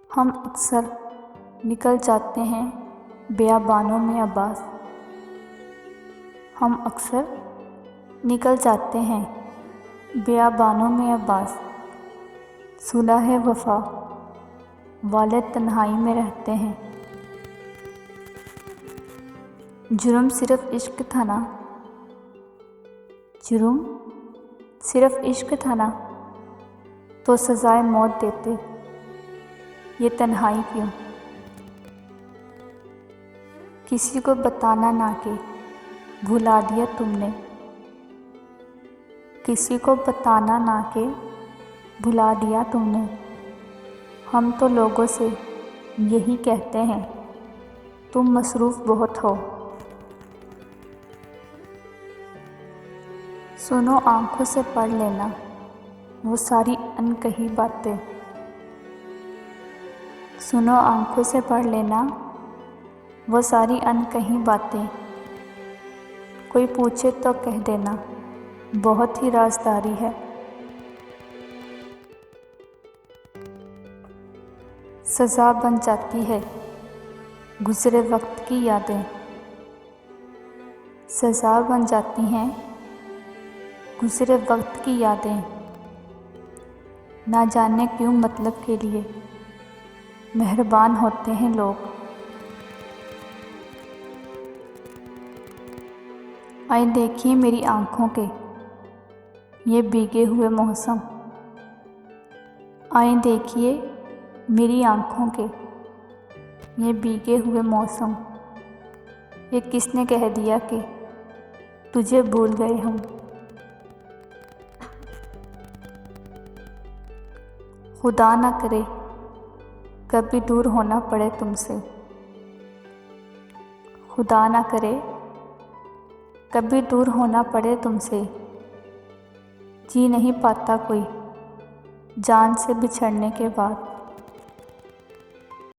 हम अक्सर निकल जाते हैं बियाबानों में आबास। हम अक्सर निकल जाते हैं बियाबानों में आबास। सुलह वफा वाले तन्हाई में रहते हैं। जुर्म सिर्फ इश्क था ना, जुर्म सिर्फ इश्क था ना, तो सज़ाए मौत देते। ये तन्हाई क्यों? किसी को बताना ना कि भुला दिया तुमने। किसी को बताना ना कि भुला दिया तुमने। हम तो लोगों से यही कहते हैं, तुम मसरूफ़ बहुत हो। सुनो आँखों से पढ़ लेना वो सारी अनकही बातें। सुनो आँखों से पढ़ लेना वो सारी अनकही बातें। कोई पूछे तो कह देना बहुत ही राज़दारी है। सज़ा बन जाती है गुज़रे वक्त की यादें। सज़ा बन जाती हैं गुज़रे वक्त की यादें। ना जाने क्यों मतलब के लिए मेहरबान होते हैं लोग। आए देखिए मेरी आँखों के ये भीगे हुए मौसम। आए देखिए मेरी आँखों के ये भीगे हुए मौसम। ये किसने कह दिया कि तुझे भूल गए हम। खुदा ना करे कभी दूर होना पड़े तुमसे। खुदा ना करे कभी दूर होना पड़े तुमसे। जी नहीं पाता कोई जान से बिछड़ने के बाद।